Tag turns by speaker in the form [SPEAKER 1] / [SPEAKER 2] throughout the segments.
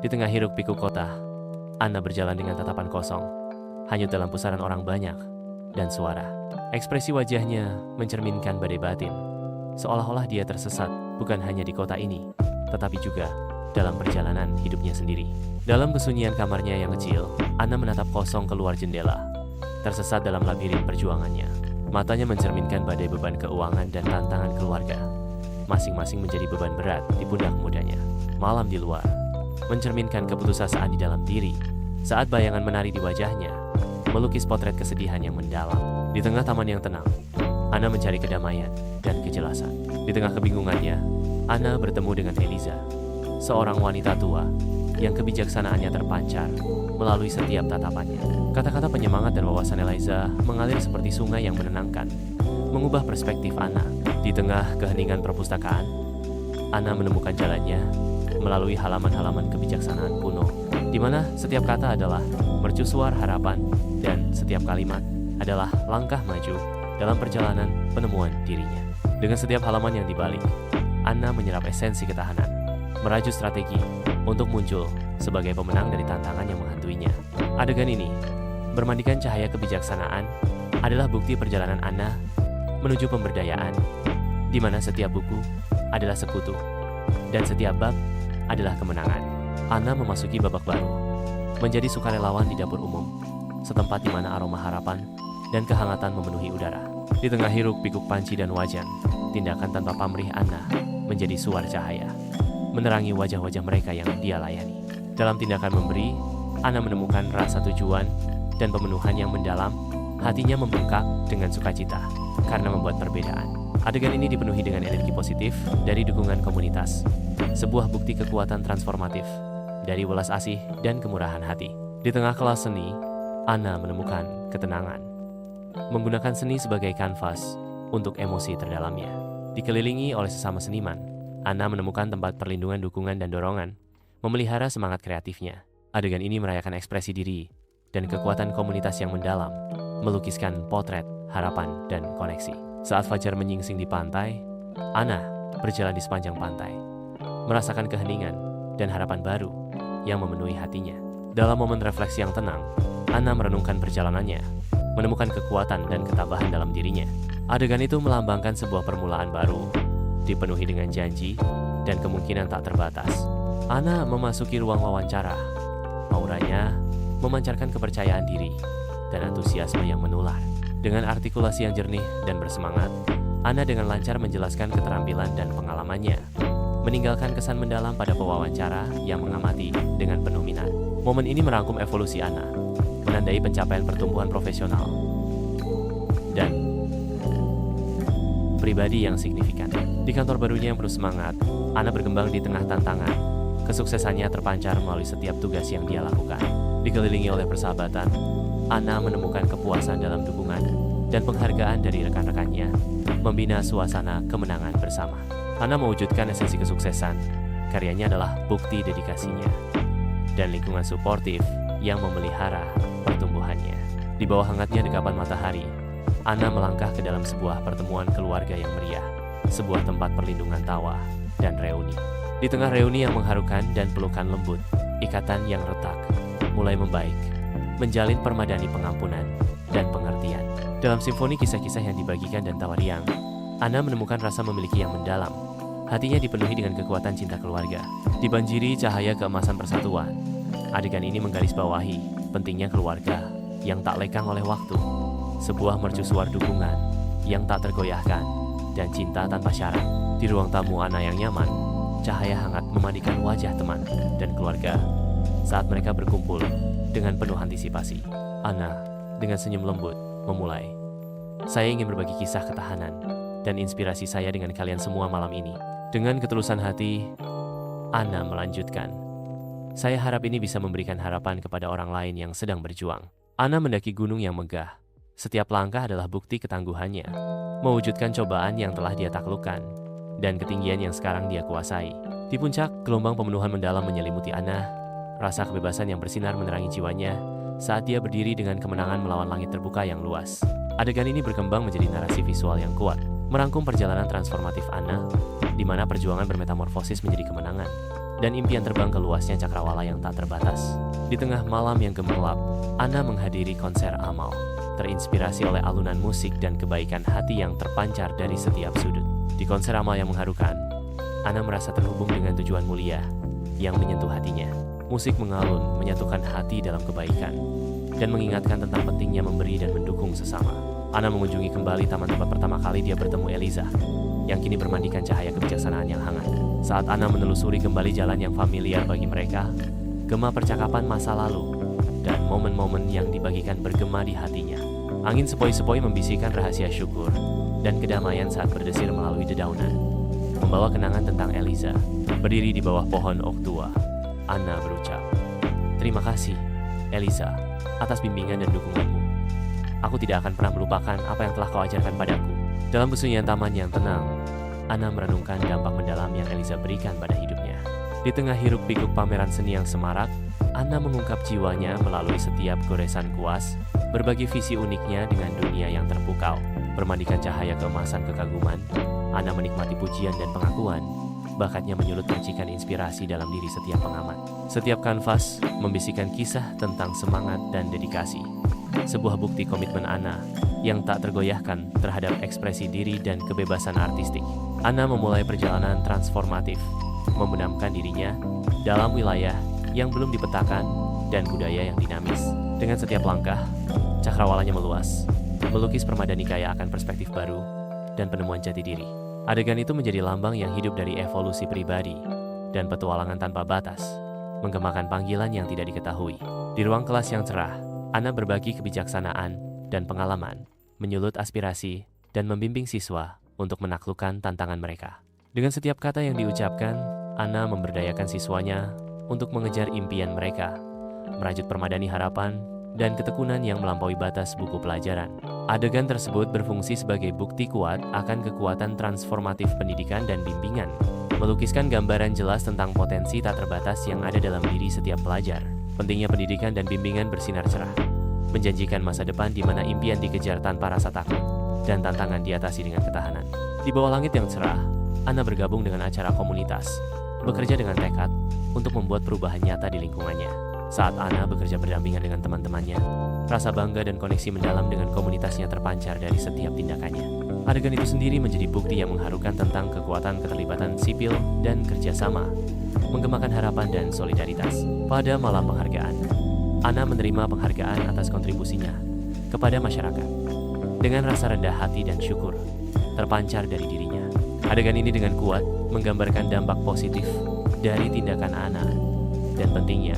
[SPEAKER 1] Di tengah hiruk-pikuk kota, Anna berjalan dengan tatapan kosong, hanyut dalam pusaran orang banyak dan suara. Ekspresi wajahnya mencerminkan badai batin, seolah-olah dia tersesat bukan hanya di kota ini, tetapi juga dalam perjalanan hidupnya sendiri. Dalam kesunyian kamarnya yang kecil, Anna menatap kosong keluar jendela, tersesat dalam labirin perjuangannya. Matanya mencerminkan badai beban keuangan dan tantangan keluarga. Masing-masing menjadi beban berat di pundak mudanya. Malam di luar mencerminkan keputusasaan di dalam diri saat bayangan menari di wajahnya, melukis potret kesedihan yang mendalam. Di tengah taman yang tenang, Anna mencari kedamaian dan kejelasan. Di tengah kebingungannya, Anna bertemu dengan Eliza, seorang wanita tua yang kebijaksanaannya terpancar melalui setiap tatapannya. Kata-kata penyemangat dan wawasan Eliza mengalir seperti sungai yang menenangkan, mengubah perspektif Anna. Di tengah keheningan perpustakaan, Anna menemukan jalannya melalui halaman-halaman kebijaksanaan kuno, di mana setiap kata adalah mercusuar harapan dan setiap kalimat adalah langkah maju dalam perjalanan penemuan dirinya. Dengan setiap halaman yang dibalik, Anna menyerap esensi ketahanan, merajut strategi untuk muncul sebagai pemenang dari tantangan yang menghantuinya. Adegan ini, bermandikan cahaya kebijaksanaan, adalah bukti perjalanan Anna menuju pemberdayaan, di mana setiap buku adalah sekutu dan setiap bab adalah kemenangan. Anna memasuki babak baru, menjadi sukarelawan di dapur umum, setempat di mana aroma harapan dan kehangatan memenuhi udara. Di tengah hiruk-pikuk panci dan wajan, tindakan tanpa pamrih Anna menjadi suar cahaya, menerangi wajah-wajah mereka yang dia layani. Dalam tindakan memberi, Anna menemukan rasa tujuan dan pemenuhan yang mendalam. Hatinya membengkak dengan sukacita karena membuat perbedaan. Adegan ini dipenuhi dengan energi positif dari dukungan komunitas, sebuah bukti kekuatan transformatif dari welas asih dan kemurahan hati. Di tengah kelas seni, Anna menemukan ketenangan, menggunakan seni sebagai kanvas untuk emosi terdalamnya. Dikelilingi oleh sesama seniman, Anna menemukan tempat perlindungan, dukungan, dan dorongan, memelihara semangat kreatifnya. Adegan ini merayakan ekspresi diri dan kekuatan komunitas yang mendalam, melukiskan potret, harapan, dan koneksi. Saat fajar menyingsing di pantai, Anna berjalan di sepanjang pantai, merasakan keheningan dan harapan baru yang memenuhi hatinya. Dalam momen refleksi yang tenang, Anna merenungkan perjalanannya, menemukan kekuatan dan ketabahan dalam dirinya. Adegan itu melambangkan sebuah permulaan baru, dipenuhi dengan janji dan kemungkinan tak terbatas. Anna memasuki ruang wawancara. Auranya memancarkan kepercayaan diri dan antusiasme yang menular. Dengan artikulasi yang jernih dan bersemangat, Anna dengan lancar menjelaskan keterampilan dan pengalamannya, meninggalkan kesan mendalam pada pewawancara yang mengamati dengan penuh minat. Momen ini merangkum evolusi Anna, menandai pencapaian pertumbuhan profesional dan pribadi yang signifikan. Di kantor barunya yang penuh semangat, Anna berkembang di tengah tantangan. Kesuksesannya terpancar melalui setiap tugas yang dia lakukan. Dikelilingi oleh persahabatan, Anna menemukan kepuasan dalam dukungan dan penghargaan dari rekan-rekannya, membina suasana kemenangan bersama. Anna mewujudkan esensi kesuksesan. Karyanya adalah bukti dedikasinya dan lingkungan suportif yang memelihara pertumbuhannya. Di bawah hangatnya dekapan matahari, Anna melangkah ke dalam sebuah pertemuan keluarga yang meriah, sebuah tempat perlindungan tawa dan reuni. Di tengah reuni yang mengharukan dan pelukan lembut, ikatan yang retak mulai membaik, menjalin permadani pengampunan dan pengertian. Dalam simfoni kisah-kisah yang dibagikan dan tawa riang, Anna menemukan rasa memiliki yang mendalam. Hatinya dipenuhi dengan kekuatan cinta keluarga, dibanjiri cahaya keemasan persatuan. Adegan ini menggarisbawahi pentingnya keluarga yang tak lekang oleh waktu, sebuah mercusuar dukungan yang tak tergoyahkan, dan cinta tanpa syarat. Di ruang tamu Anna yang nyaman, cahaya hangat memandikan wajah teman dan keluarga saat mereka berkumpul dengan penuh antisipasi. Anna dengan senyum lembut memulai. Saya ingin berbagi kisah ketahanan dan inspirasi saya dengan kalian semua malam ini. Dengan ketulusan hati, Anna melanjutkan. Saya harap ini bisa memberikan harapan kepada orang lain yang sedang berjuang. Anna mendaki gunung yang megah. Setiap langkah adalah bukti ketangguhannya, mewujudkan cobaan yang telah dia taklukkan dan ketinggian yang sekarang dia kuasai. Di puncak, gelombang pemenuhan mendalam menyelimuti Anna. Rasa kebebasan yang bersinar menerangi jiwanya saat dia berdiri dengan kemenangan melawan langit terbuka yang luas. Adegan ini berkembang menjadi narasi visual yang kuat, merangkum perjalanan transformatif Anna, di mana perjuangan bermetamorfosis menjadi kemenangan. dan impian terbang ke luasnya cakrawala yang tak terbatas. Di tengah malam yang gemerlap, Anna menghadiri konser amal, terinspirasi oleh alunan musik dan kebaikan hati yang terpancar dari setiap sudut. Di konser amal yang mengharukan, Anna merasa terhubung dengan tujuan mulia yang menyentuh hatinya. Musik mengalun, menyatukan hati dalam kebaikan, dan mengingatkan tentang pentingnya memberi dan mendukung sesama. Anna mengunjungi kembali taman tempat pertama kali dia bertemu Eliza, yang kini bermandikan cahaya kebijaksanaan yang hangat. Saat Anna menelusuri kembali jalan yang familiar bagi mereka, gema percakapan masa lalu dan momen-momen yang dibagikan bergema di hatinya. Angin sepoi-sepoi membisikkan rahasia syukur dan kedamaian saat berdesir melalui dedaunan, membawa kenangan tentang Eliza. Berdiri di bawah pohon oak tua, Anna berucap, "Terima kasih, Eliza, atas bimbingan dan dukunganmu. Aku tidak akan pernah melupakan apa yang telah kau ajarkan padaku." Dalam kesunyian taman yang tenang, Anna merenungkan dampak mendalam yang Eliza berikan pada hidupnya. Di tengah hiruk-pikuk pameran seni yang semarak, Anna mengungkap jiwanya melalui setiap goresan kuas, berbagi visi uniknya dengan dunia yang terpukau. Bermandikan cahaya keemasan kekaguman, Anna menikmati pujian dan pengakuan. Bakatnya menyulut percikan inspirasi dalam diri setiap pengamat. Setiap kanvas membisikkan kisah tentang semangat dan dedikasi. Sebuah bukti komitmen Anna yang tak tergoyahkan terhadap ekspresi diri dan kebebasan artistik. Anna memulai perjalanan transformatif, membenamkan dirinya dalam wilayah yang belum dipetakan dan budaya yang dinamis. Dengan setiap langkah, cakrawalanya meluas, melukis permadani kaya akan perspektif baru dan penemuan jati diri. Adegan itu menjadi lambang yang hidup dari evolusi pribadi dan petualangan tanpa batas, menggemakan panggilan yang tidak diketahui. Di ruang kelas yang cerah, Anna berbagi kebijaksanaan dan pengalaman, menyulut aspirasi, dan membimbing siswa untuk menaklukkan tantangan mereka. Dengan setiap kata yang diucapkan, Anna memberdayakan siswanya untuk mengejar impian mereka, merajut permadani harapan, dan ketekunan yang melampaui batas buku pelajaran. Adegan tersebut berfungsi sebagai bukti kuat akan kekuatan transformatif pendidikan dan bimbingan, melukiskan gambaran jelas tentang potensi tak terbatas yang ada dalam diri setiap pelajar. Pentingnya pendidikan dan bimbingan bersinar cerah, menjanjikan masa depan di mana impian dikejar tanpa rasa takut, dan tantangan diatasi dengan ketahanan. Di bawah langit yang cerah, Anna bergabung dengan acara komunitas, bekerja dengan tekad untuk membuat perubahan nyata di lingkungannya. Saat Anna bekerja berdampingan dengan teman-temannya, rasa bangga dan koneksi mendalam dengan komunitasnya terpancar dari setiap tindakannya. Adegan itu sendiri menjadi bukti yang mengharukan tentang kekuatan keterlibatan sipil dan kerjasama, menggemakan harapan dan solidaritas. Pada malam penghargaan, Anna menerima penghargaan atas kontribusinya kepada masyarakat. Dengan rasa rendah hati dan syukur terpancar dari dirinya. Adegan ini dengan kuat menggambarkan dampak positif dari tindakan Anna dan pentingnya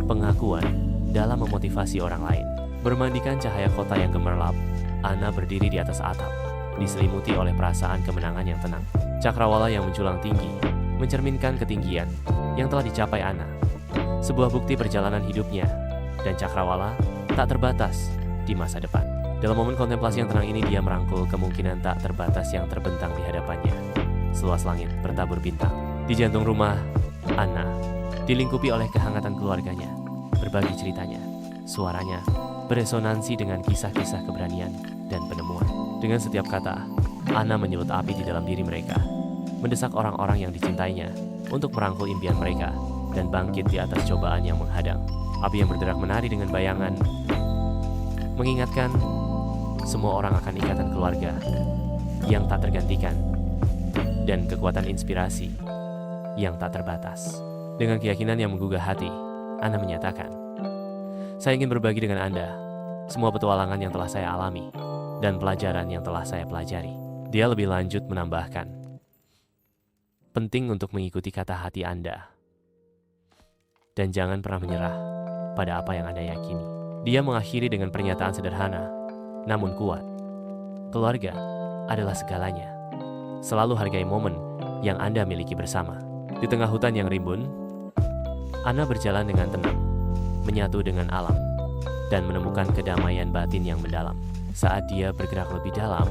[SPEAKER 1] pengakuan dalam memotivasi orang lain. Bermandikan cahaya kota yang gemerlap, Anna berdiri di atas atap, diselimuti oleh perasaan kemenangan yang tenang. Cakrawala yang menjulang tinggi mencerminkan ketinggian yang telah dicapai Anna. Sebuah bukti perjalanan hidupnya, dan cakrawala tak terbatas di masa depan. Dalam momen kontemplasi yang tenang ini, dia merangkul kemungkinan tak terbatas yang terbentang di hadapannya. Seluas langit bertabur bintang. Di jantung rumah Anna, dilingkupi oleh kehangatan keluarganya, berbagi ceritanya. Suaranya beresonansi dengan kisah-kisah keberanian dan penemuan. Dengan setiap kata, Anna menyulut api di dalam diri mereka, mendesak orang-orang yang dicintainya untuk merangkul impian mereka dan bangkit di atas cobaan yang menghadang. Api yang berderak menari dengan bayangan, mengingatkan semua orang akan ikatan keluarga yang tak tergantikan dan kekuatan inspirasi yang tak terbatas. Dengan keyakinan yang menggugah hati, Anna menyatakan, "Saya ingin berbagi dengan Anda semua petualangan yang telah saya alami dan pelajaran yang telah saya pelajari." Dia lebih lanjut menambahkan, "Penting untuk mengikuti kata hati Anda dan jangan pernah menyerah pada apa yang Anda yakini." Dia mengakhiri dengan pernyataan sederhana namun kuat. Keluarga adalah segalanya. Selalu hargai momen yang Anda miliki bersama. Di tengah hutan yang rimbun, Anna berjalan dengan tenang, menyatu dengan alam, dan menemukan kedamaian batin yang mendalam. Saat dia bergerak lebih dalam,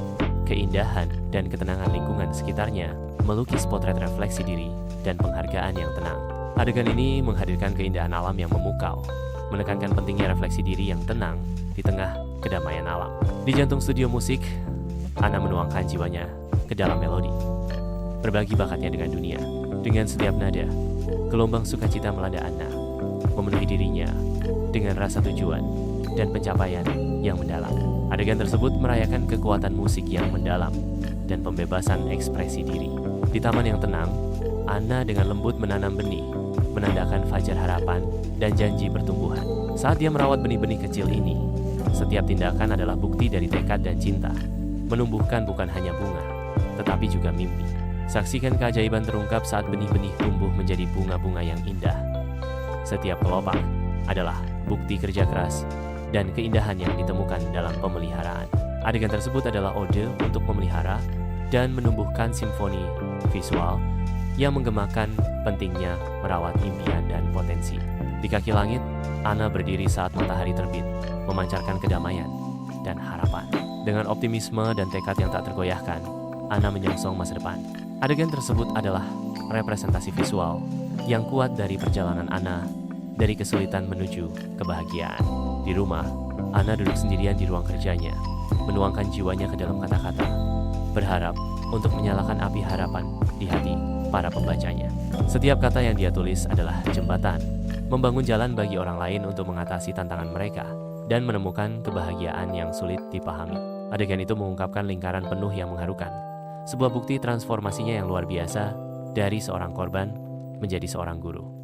[SPEAKER 1] keindahan dan ketenangan lingkungan sekitarnya melukis potret refleksi diri dan penghargaan yang tenang. Adegan ini menghadirkan keindahan alam yang memukau, menekankan pentingnya refleksi diri yang tenang di tengah kedamaian alam. Di jantung studio musik, Anna menuangkan jiwanya ke dalam melodi, berbagi bakatnya dengan dunia. Dengan setiap nada, gelombang sukacita melanda Anna, memenuhi dirinya dengan rasa tujuan dan pencapaian yang mendalam. Adegan tersebut merayakan kekuatan musik yang mendalam dan pembebasan ekspresi diri. Di taman yang tenang, Anna dengan lembut menanam benih, menandakan fajar harapan dan janji pertumbuhan. Saat dia merawat benih-benih kecil ini, setiap tindakan adalah bukti dari tekad dan cinta. Menumbuhkan bukan hanya bunga, tetapi juga mimpi. Saksikan keajaiban terungkap saat benih-benih tumbuh menjadi bunga-bunga yang indah. Setiap kelopak adalah bukti kerja keras dan keindahan yang ditemukan dalam pemeliharaan. Adegan tersebut adalah ode untuk memelihara dan menumbuhkan simfoni visual yang menggemakan pentingnya merawat impian dan potensi. Di kaki langit, Anna berdiri saat matahari terbit, memancarkan kedamaian dan harapan. Dengan optimisme dan tekad yang tak tergoyahkan, Anna menyongsong masa depan. Adegan tersebut adalah representasi visual yang kuat dari perjalanan Anna dari kesulitan menuju kebahagiaan. Di rumah, Anna duduk sendirian di ruang kerjanya, menuangkan jiwanya ke dalam kata-kata, berharap untuk menyalakan api harapan di hati para pembacanya. Setiap kata yang dia tulis adalah jembatan, membangun jalan bagi orang lain untuk mengatasi tantangan mereka dan menemukan kebahagiaan yang sulit dipahami. Adegan itu mengungkapkan lingkaran penuh yang mengharukan, sebuah bukti transformasinya yang luar biasa dari seorang korban menjadi seorang guru.